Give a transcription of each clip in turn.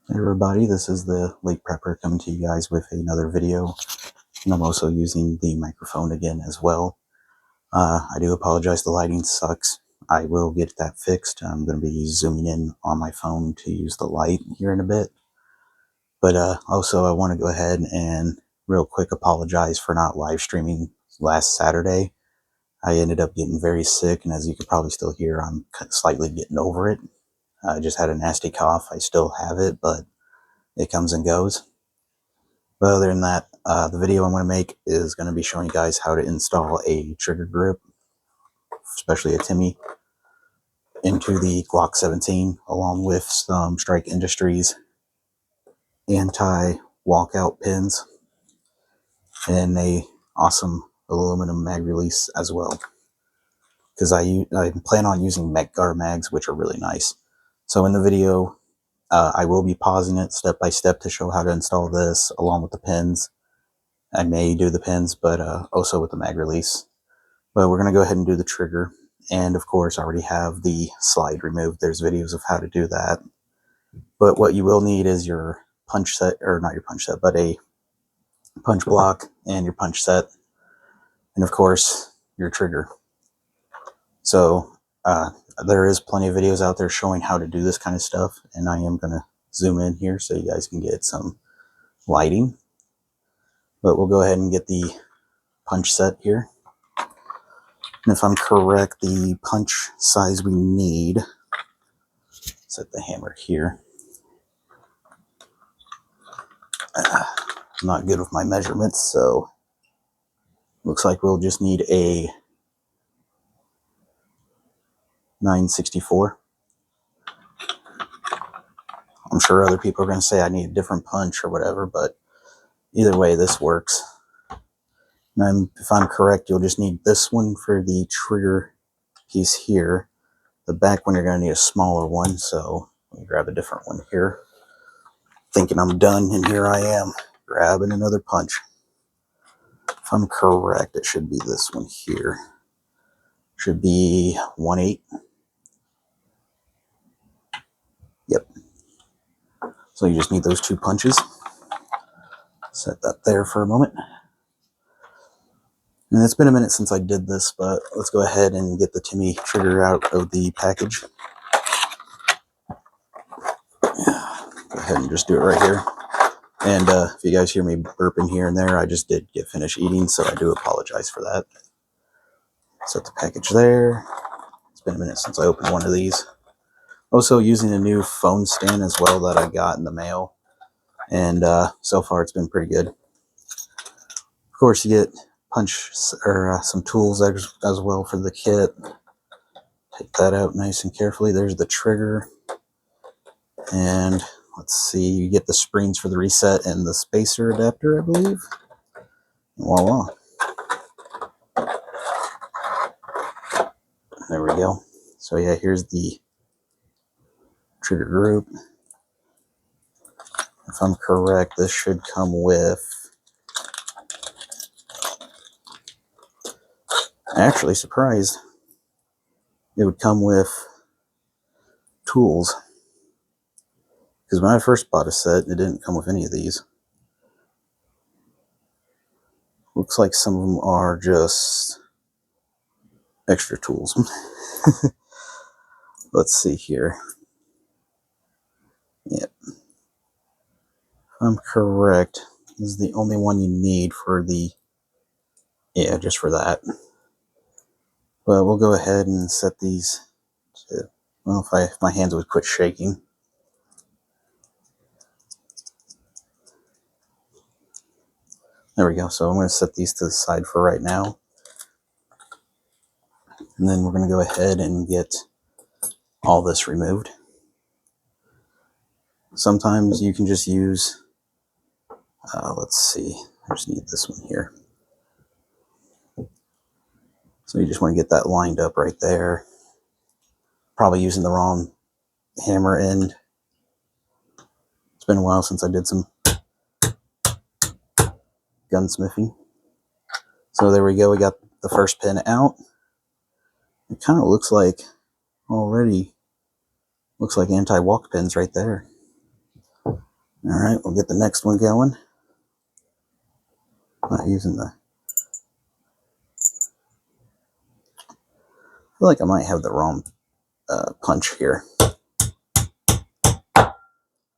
Hey everybody, this is the Late Prepper coming to you guys with another video, and I'm also using the microphone again as well. I do apologize, the lighting sucks. I will get that fixed. I'm going to be zooming in on my phone to use the light here in a bit. But also I want to go ahead and real quick apologize for not live streaming last Saturday. I ended up getting very sick, and as you can probably still hear, I'm slightly getting over it. I just had a nasty cough. I still have it, but it comes and goes. But other than that, the video I'm going to make is going to be showing you guys how to install a trigger grip, especially a timney, into the Glock 17, along with some Strike Industries anti-walkout pins and a awesome aluminum mag release as well. Because I plan on using Metgar mags, which are really nice. So in the video, I will be pausing it step by step to show how to install this along with the pins. I may do the pins, but also with the mag release. But we're going to go ahead and do the trigger. And of course, I already have the slide removed. There's videos of how to do that. But what you will need is your punch set, or not your punch set, but a punch block and your punch set. And of course, your trigger. So there is plenty of videos out there showing how to do this kind of stuff. And I am going to zoom in here so you guys can get some lighting. But we'll go ahead and get the punch set here. And if I'm correct, the punch size we need, set the hammer here. I'm not good with my measurements, so looks like we'll just need a 9/64. I'm sure other people are going to say I need a different punch or whatever, but either way, this works. And if I'm correct, you'll just need this one for the trigger piece here. The back one, you're going to need a smaller one, so let me grab a different one here. Thinking I'm done, and here I am, grabbing another punch. If I'm correct, it should be this one here. Should be 1/8. Yep. So you just need those two punches. Set that there for a moment. And it's been a minute since I did this, but let's go ahead and get the timney trigger out of the package. Go ahead and just do it right here. And if you guys hear me burping here and there, I just did get finished eating, so I do apologize for that. Set the package there. It's been a minute since I opened one of these. Also using a new phone stand as well that I got in the mail. And so far it's been pretty good. Of course, you get punch or some tools as well for the kit. Take that out nice and carefully. There's the trigger. And let's see, you get the springs for the reset and the spacer adapter, I believe. And voila. There we go. So yeah, here's the trigger group. If I'm correct, this should come with, actually surprised, it would come with tools. Because when I first bought a set, it didn't come with any of these. Looks like some of them are just extra tools. Let's see here. Yep. If I'm correct, this is the only one you need for the, yeah, just for that. But we'll go ahead and set these to, well, if my hands would quit shaking. There we go. So I'm going to set these to the side for right now. And then we're going to go ahead and get all this removed. Sometimes you can just use, let's see, I just need this one here. So you just want to get that lined up right there. Probably using the wrong hammer end. It's been a while since I did some gunsmithing. So there we go. We got the first pin out. It kind of looks like already, looks like anti-walk pins right there. Alright, we'll get the next one going. Not using the... I feel like I might have the wrong punch here.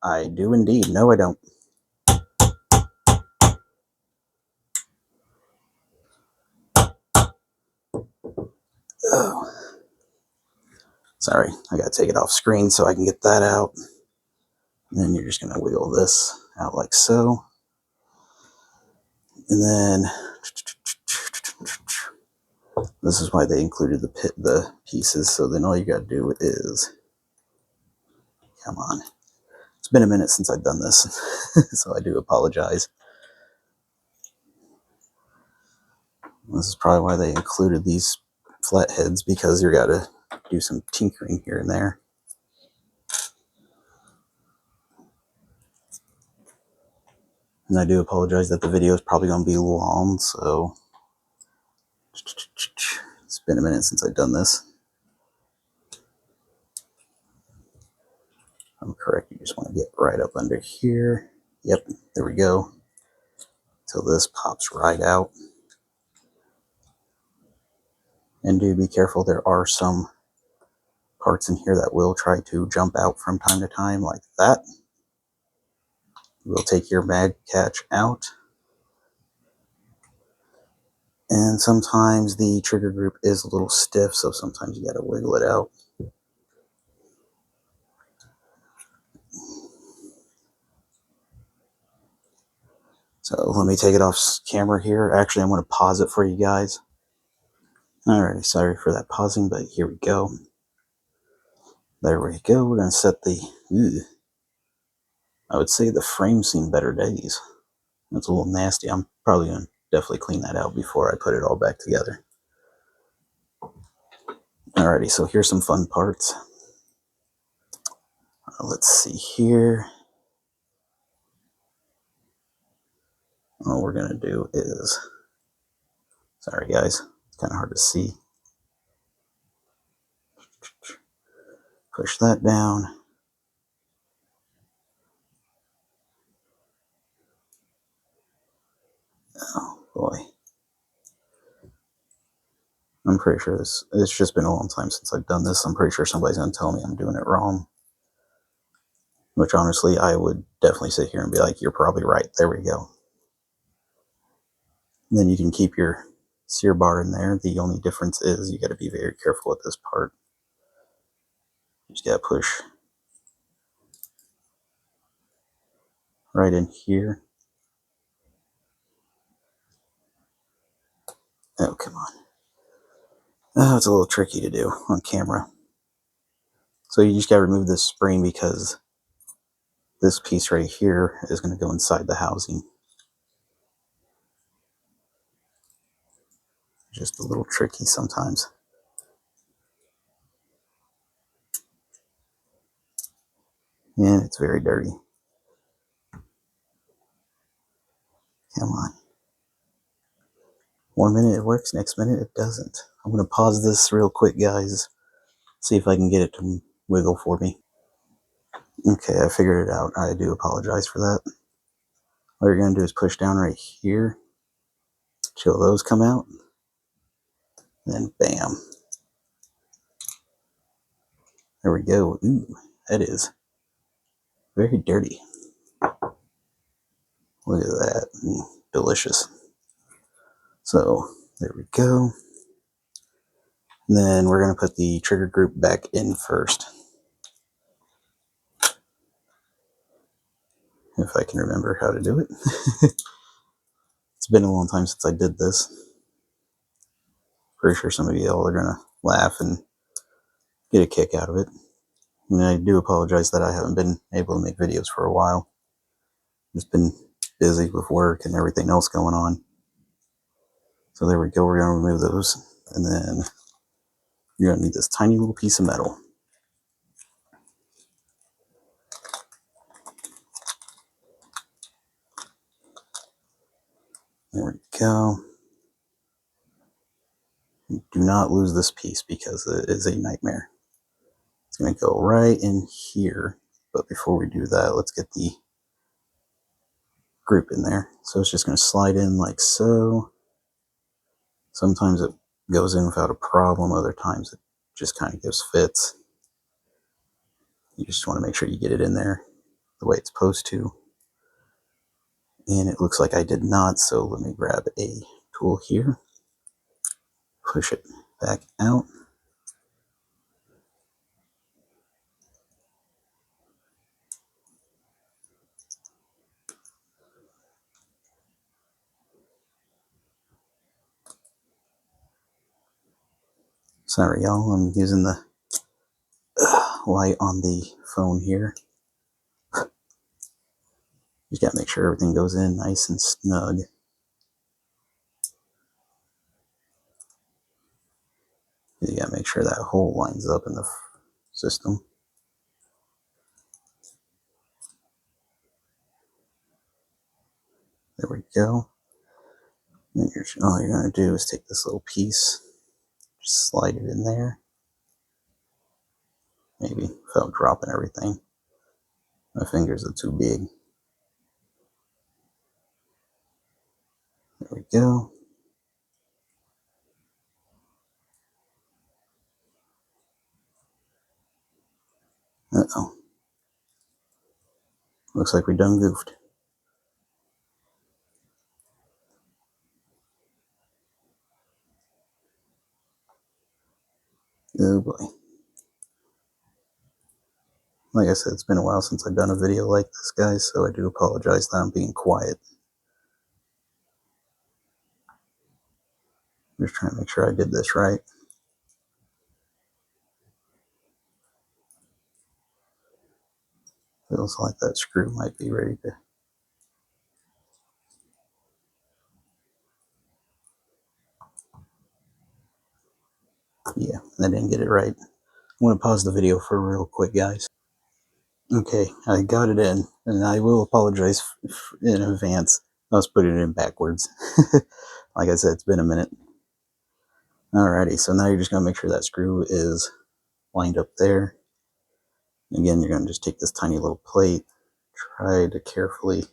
I do indeed. No, I don't. Oh. Sorry, I gotta take it off screen so I can get that out. And then you're just gonna wiggle this out like so. And then this is why they included the pieces, so then all you gotta do is, come on. It's been a minute since I've done this, so I do apologize. This is probably why they included these flat heads, because you gotta do some tinkering here and there. And I do apologize that the video is probably going to be long, so it's been a minute since I've done this. I'm correct, you just want to get right up under here. Yep, there we go. Till this pops right out. And do be careful, there are some parts in here that will try to jump out from time to time, like that. We'll take your mag catch out. And sometimes the trigger group is a little stiff, so sometimes you gotta wiggle it out. So let me take it off camera here. Actually, I'm going to pause it for you guys. Alrighty, sorry for that pausing, but here we go. There we go. We're going to set the... I would say the frame's seen better days. It's a little nasty. I'm probably going to definitely clean that out before I put it all back together. Alrighty, so here's some fun parts. Let's see here. All we're going to do is... Sorry guys, it's kind of hard to see. Push that down. Oh boy. I'm pretty sure it's just been a long time since I've done this. I'm pretty sure somebody's going to tell me I'm doing it wrong. Which honestly, I would definitely sit here and be like, you're probably right. There we go. And then you can keep your sear bar in there. The only difference is you got to be very careful with this part. You just got to push right in here. Oh, come on. Oh, it's a little tricky to do on camera. So you just got to remove this spring because this piece right here is going to go inside the housing. Just a little tricky sometimes. And it's very dirty. Come on. 1 minute it works, next minute it doesn't. I'm going to pause this real quick, guys. See if I can get it to wiggle for me. Okay, I figured it out. I do apologize for that. What you're going to do is push down right here till those come out. And then bam. There we go. Ooh, that is very dirty. Look at that. Delicious. So there we go. And then we're going to put the trigger group back in first. If I can remember how to do it. It's been a long time since I did this. Pretty sure some of you all are going to laugh and get a kick out of it. And I do apologize that I haven't been able to make videos for a while. Just been busy with work and everything else going on. So there we go. We're going to remove those. And then you're going to need this tiny little piece of metal. There we go. Do not lose this piece because it is a nightmare. It's going to go right in here. But before we do that, let's get the group in there. So it's just going to slide in like so. Sometimes it goes in without a problem, other times it just kind of gives fits. You just want to make sure you get it in there the way it's supposed to. And it looks like I did not, so let me grab a tool here, push it back out. Sorry y'all, I'm using the light on the phone here. You gotta make sure everything goes in nice and snug. You gotta make sure that hole lines up in the system. There we go. Then all you're gonna do is take this little piece, just slide it in there. Maybe without dropping everything. My fingers are too big. There we go. Uh-oh. Looks like we done goofed. Oh boy. Like I said, it's been a while since I've done a video like this, guys, so I do apologize that I'm being quiet. I'm just trying to make sure I did this right. Feels like that screw might be ready to... Yeah, I didn't get it right. I'm going to pause the video for real quick, guys. Okay, I got it in, and I will apologize in advance. I was putting it in backwards. Like I said, it's been a minute. Alrighty, so now you're just going to make sure that screw is lined up there. Again, you're going to just take this tiny little plate, try to carefully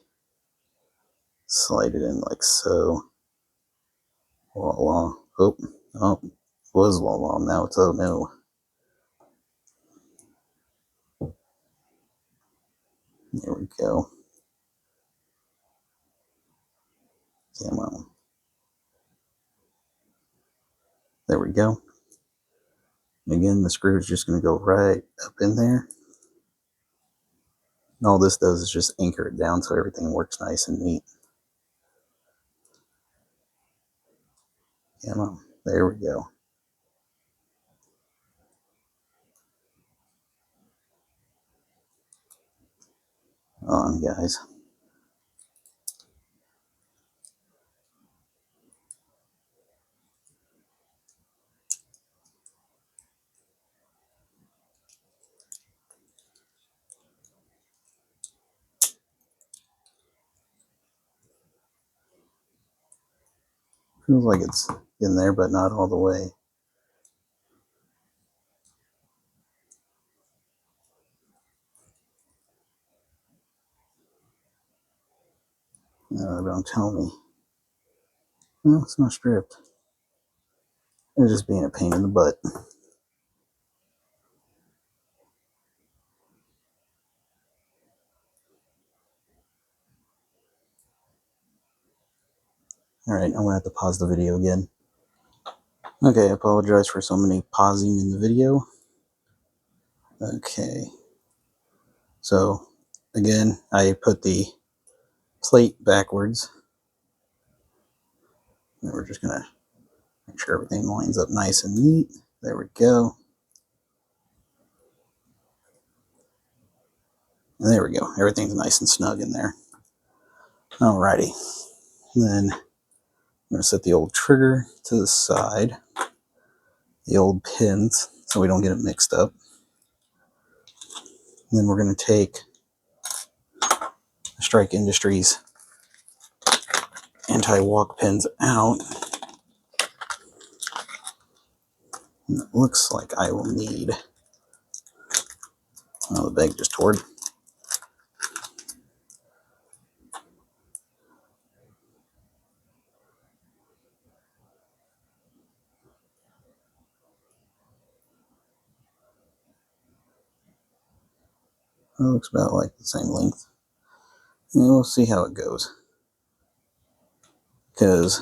slide it in like so. Voila. Oh, it was voila, now it's oh no. There we go. Come on. There we go. Again, the screw is just going to go right up in there. And all this does is just anchor it down so everything works nice and neat. Come on. There we go. On, guys. Feels like it's in there, but not all the way. No, don't tell me. No, it's not stripped. It's just being a pain in the butt. Alright, I'm going to have to pause the video again. Okay, I apologize for so many pausing in the video. Okay. So, again, I put the plate backwards. And we're just going to make sure everything lines up nice and neat. There we go. And there we go. Everything's nice and snug in there. Alrighty. Then I'm going to set the old trigger to the side. The old pins, so we don't get it mixed up. And then we're going to take the Strike Industries anti-walk pins out. And it looks like I will need... Oh, the bag just tore. It looks about like the same length. And we'll see how it goes. Because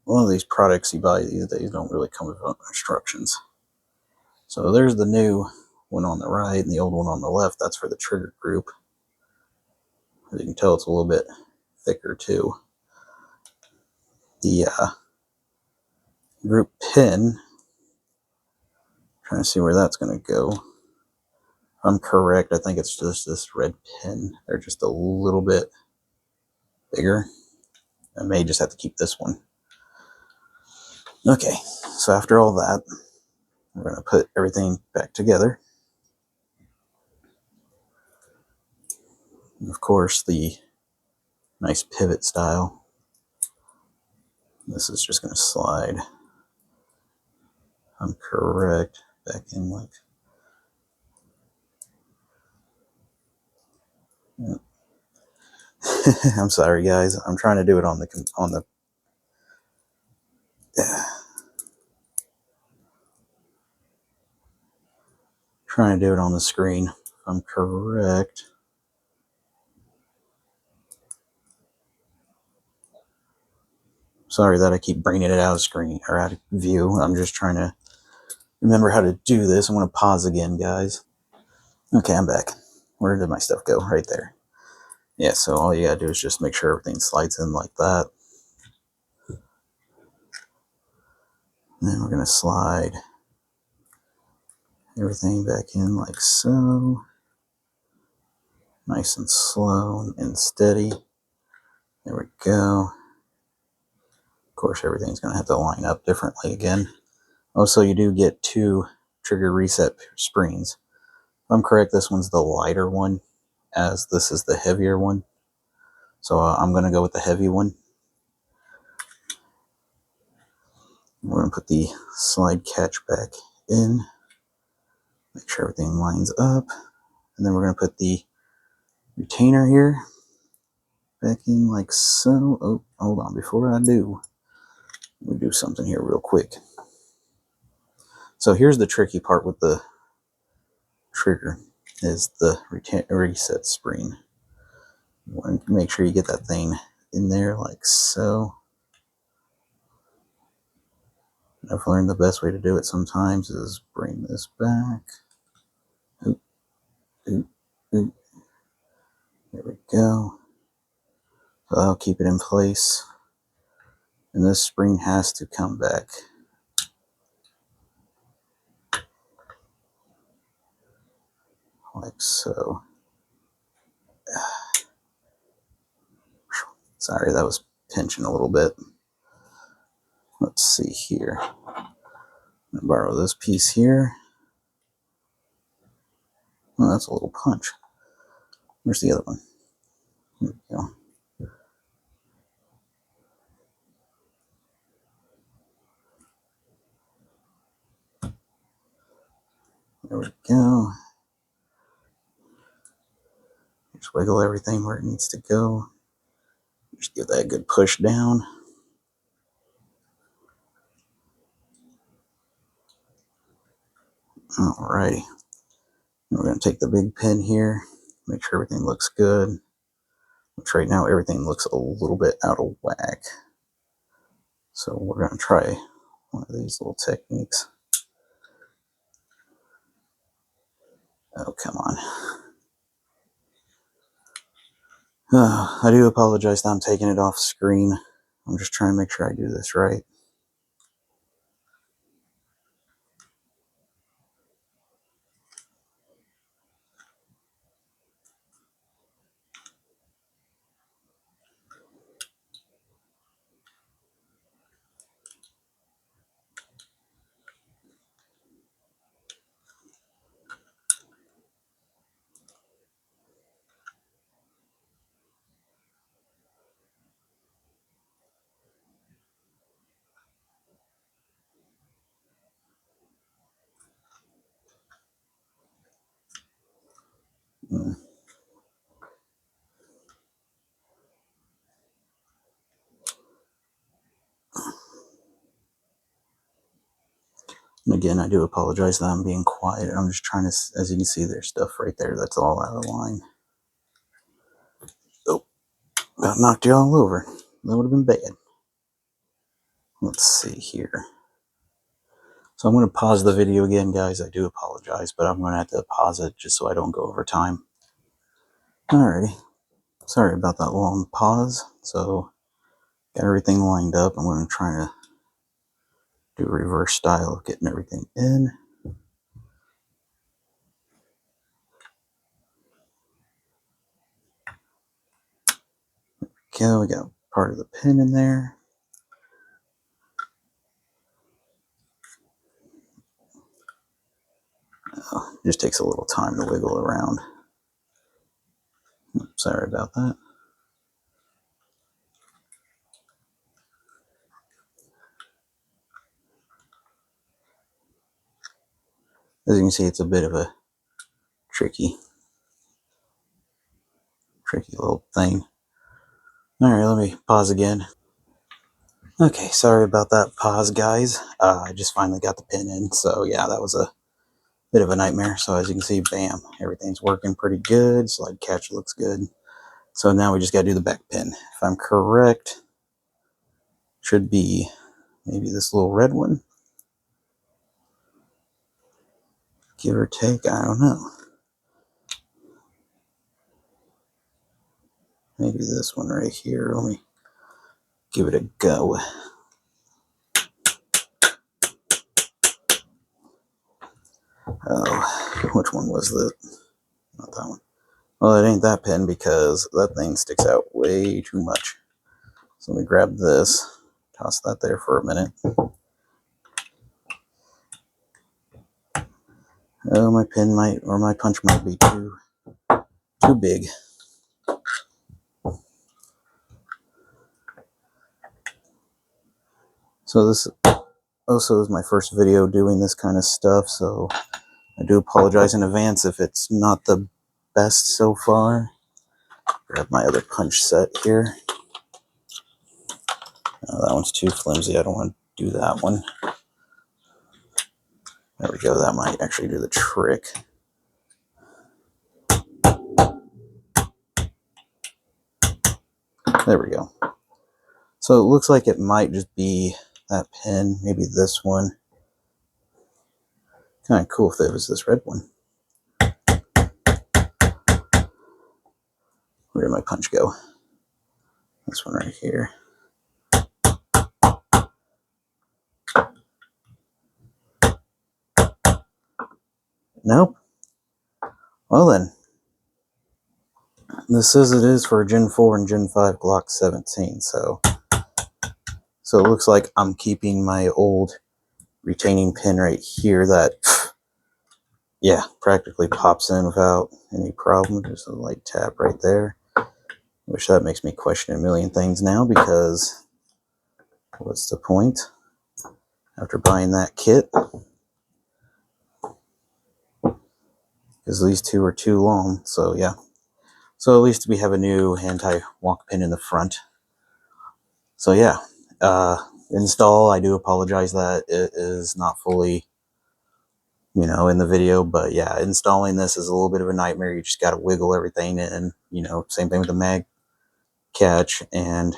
a lot of these products you buy these days don't really come with instructions. So there's the new one on the right and the old one on the left. That's for the trigger group. As you can tell, it's a little bit thicker too. The group pin, trying to see where that's going to go. If I'm correct, I think it's just this red pin. They're just a little bit bigger. I may just have to keep this one. Okay, so after all that, we're going to put everything back together. And of course, the nice pivot style. This is just going to slide, if I'm correct, back in like... Yeah. I'm sorry, guys. I'm trying to do it on the trying to do it on the screen. If I'm correct. Sorry that I keep bringing it out of screen or out of view. I'm just trying to remember how to do this. I'm going to pause again, guys. Okay, I'm back. Where did my stuff go? Right there. Yeah, so all you gotta do is just make sure everything slides in like that. And then we're going to slide everything back in like so. Nice and slow and steady. There we go. Of course, everything's going to have to line up differently again. Also, you do get 2 trigger reset springs. If I'm correct, this one's the lighter one, as this is the heavier one. So I'm going to go with the heavy one. We're going to put the slide catch back in. Make sure everything lines up. And then we're going to put the retainer here back in like so. Oh, hold on. Before I do, let me do something here real quick. So here's the tricky part with the trigger, is the reset spring. You want to make sure you get that thing in there like so. I've learned the best way to do it sometimes is bring this back. Oop, oop, oop. There we go. So I'll keep it in place. And this spring has to come back. Like so. Sorry, that was pinching a little bit. Let's see here. I'm gonna borrow this piece here. Oh, that's a little punch. Where's the other one? Here we go. There we go. Just wiggle everything where it needs to go. Just give that a good push down. Alrighty. We're going to take the big pin here, make sure everything looks good. Which right now everything looks a little bit out of whack. So we're going to try one of these little techniques. Oh, come on. I do apologize that I'm taking it off screen. I'm just trying to make sure I do this right. And again, I do apologize that I'm being quiet. I'm just trying to, as you can see, there's stuff right there that's all out of line. Oh, about knocked you all over. That would have been bad. Let's see here. So I'm going to pause the video again, guys. I do apologize, but I'm going to have to pause it just so I don't go over time. Alrighty. Sorry about that long pause. So, got everything lined up. I'm going to try to do a reverse style of getting everything in. Okay, we got part of the pin in there. Oh, it just takes a little time to wiggle around. Sorry about that. As you can see, it's a bit of a tricky little thing. Alright, let me pause again. Okay, sorry about that pause, guys. I just finally got the pin in, so yeah, that was a bit of a nightmare. So as you can see, bam, everything's working pretty good. Slide catch looks good. So now we just got to do the back pin. If I'm correct, should be maybe this little red one. Give or take, I don't know. Maybe this one right here. Let me give it a go. Oh, which one was that? Not that one. Well, it ain't that pin because that thing sticks out way too much. So let me grab this, toss that there for a minute. Oh, my pin might, or my punch might be too big. So this also is my first video doing this kind of stuff, so I do apologize in advance if it's not the best so far. Grab my other punch set here. Oh, that one's too flimsy. I don't want to do that one. There we go. That might actually do the trick. There we go. So it looks like it might just be that pin, maybe this one. Kind of cool if it was this red one. Where did my punch go? This one right here. Nope. Well then, this says it is for Gen 4 and Gen 5 Glock 17, so it looks like I'm keeping my old retaining pin right here that, yeah, practically pops in without any problem. Just a light tap right there. Which that makes me question a million things now, because what's the point after buying that kit? Because these two are too long, so yeah. So at least we have a new anti-walk pin in the front. So yeah, install, I do apologize that it is not fully, in the video, but yeah, installing this is a little bit of a nightmare. You just got to wiggle everything in, same thing with the mag catch and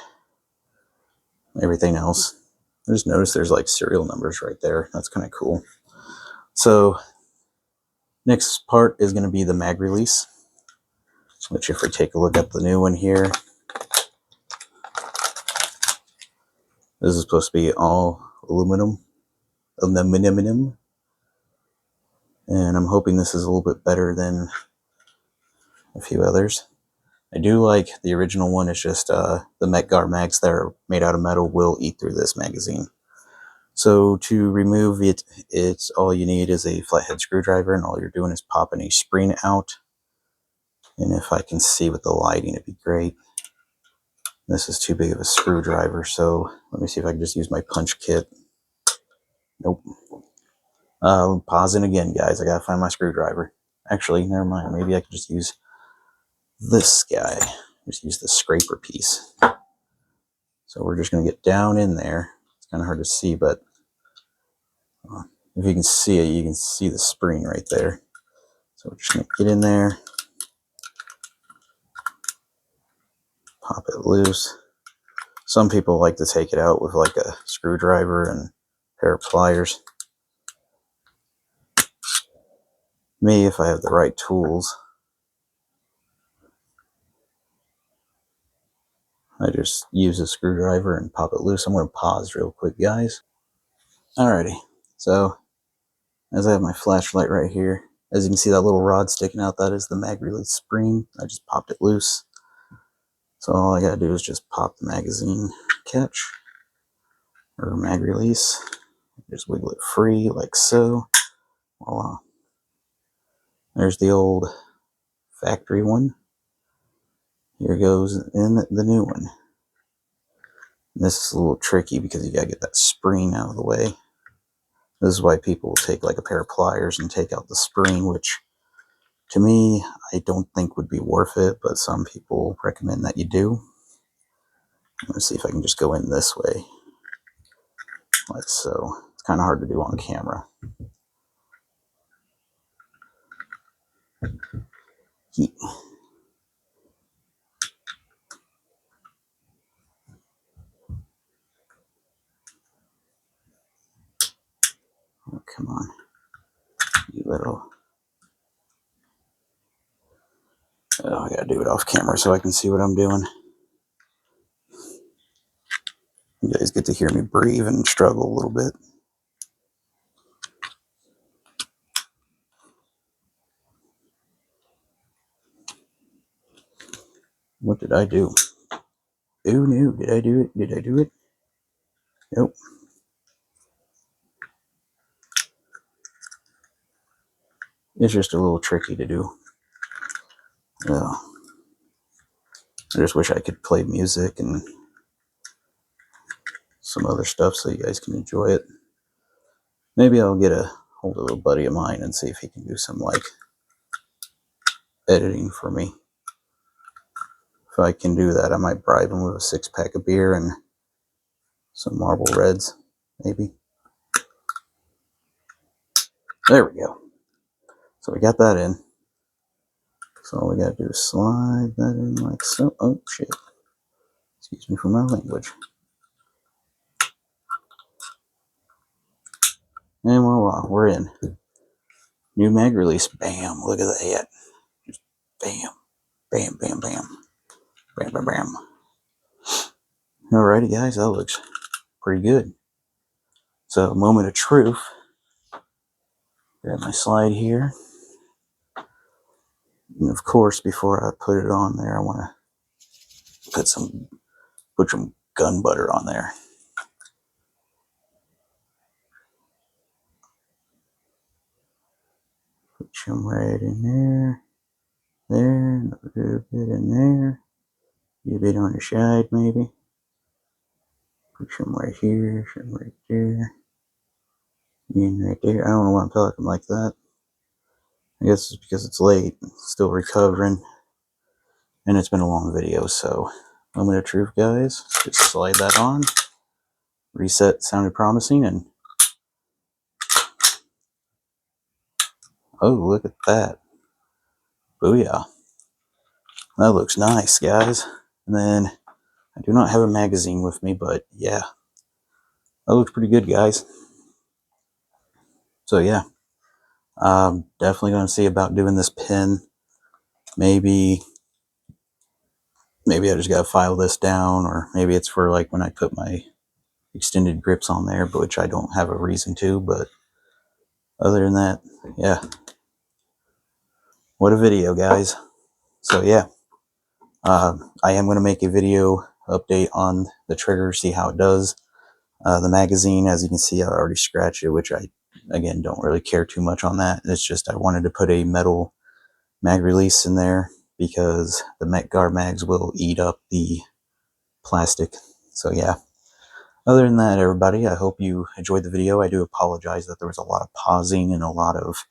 everything else. I just noticed there's like serial numbers right there. That's kind of cool. So next part is going to be the mag release, which if we take a look at the new one here, this is supposed to be all aluminum, and I'm hoping this is a little bit better than a few others. I do like the original one. It's just the Metgar mags that are made out of metal will eat through this magazine. So to remove it, it's all you need is a flathead screwdriver, and all you're doing is popping a spring out. And if I can see with the lighting, it'd be great. This is too big of a screwdriver, so let me see if I can just use my punch kit. Nope. Pausing again, guys. I gotta find my screwdriver. Actually, never mind. Maybe I could just use this guy. Just use the scraper piece. So we're just gonna get down in there. It's kind of hard to see, but If you can see it, you can see the spring right there. So we're just going to get in there, pop it loose. Some people like to take it out with like a screwdriver and a pair of pliers. Me, if I have the right tools, I just use a screwdriver and pop it loose. I'm going to pause real quick, guys. Alrighty, so as I have my flashlight right here, as you can see that little rod sticking out, that is the mag release spring. I just popped it loose. So all I gotta do is just pop the magazine catch, or mag release. Just wiggle it free like so. Voila. There's the old factory one. Here goes in the new one. This is a little tricky because you gotta get that spring out of the way. This is why people will take like a pair of pliers and take out the spring, which to me, I don't think would be worth it, but some people recommend that you do. I'm gonna see if I can just go in this way, like so. It's kind of hard to do on camera. Oh, come on, you little. Oh, I gotta do it off camera so I can see what I'm doing. You guys get to hear me breathe and struggle a little bit. What did I do? Oh no, did I do it? Did I do it? Nope. It's just a little tricky to do. Oh, I just wish I could play music and some other stuff so you guys can enjoy it. Maybe I'll get a hold of a buddy of mine and see if he can do some like editing for me. If I can do that, I might bribe him with a 6-pack of beer and some Marble Reds, maybe. There we go. So we got that in. So all we gotta do is slide that in like so. Oh shit. Excuse me for my language. And voila, we're in. New mag release. Bam. Look at that. Just bam. Bam, bam, bam. Bam, bam, bam. Alrighty, guys. That looks pretty good. So, moment of truth. Grab my slide here. And of course, before I put it on there, I want to put some gun butter on there. Put some right in there. There. A little bit in there. A bit on the side, maybe. Put some right here, some right there, and right there. I don't know why I'm talking like that. I guess it's because it's late, still recovering, and it's been a long video, so moment of truth, guys. Just slide that on. Reset sounded promising, and oh, look at that. Booyah. That looks nice, guys. And then, I do not have a magazine with me, but yeah. That looks pretty good, guys. So yeah. Definitely going to see about doing this pin. Maybe I just got to file this down, or maybe it's for like when I put my extended grips on there, but which I don't have a reason to. But other than that, yeah. What a video, guys. So yeah, I am going to make a video update on the trigger, see how it does. The magazine, as you can see, I already scratched it, which I, again, don't really care too much on that. It's just I wanted to put a metal mag release in there because the Metgar mags will eat up the plastic. So yeah. Other than that, everybody, I hope you enjoyed the video. I do apologize that there was a lot of pausing and a lot of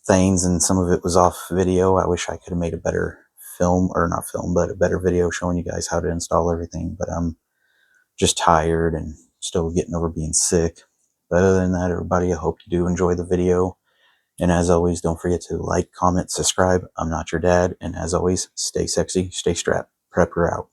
things, and some of it was off video. I wish I could have made a better film, or not film, but a better video showing you guys how to install everything. But I'm just tired and still getting over being sick. But other than that, everybody, I hope you do enjoy the video. And as always, don't forget to like, comment, subscribe. I'm not your dad. And as always, stay sexy, stay strapped. Prepper out.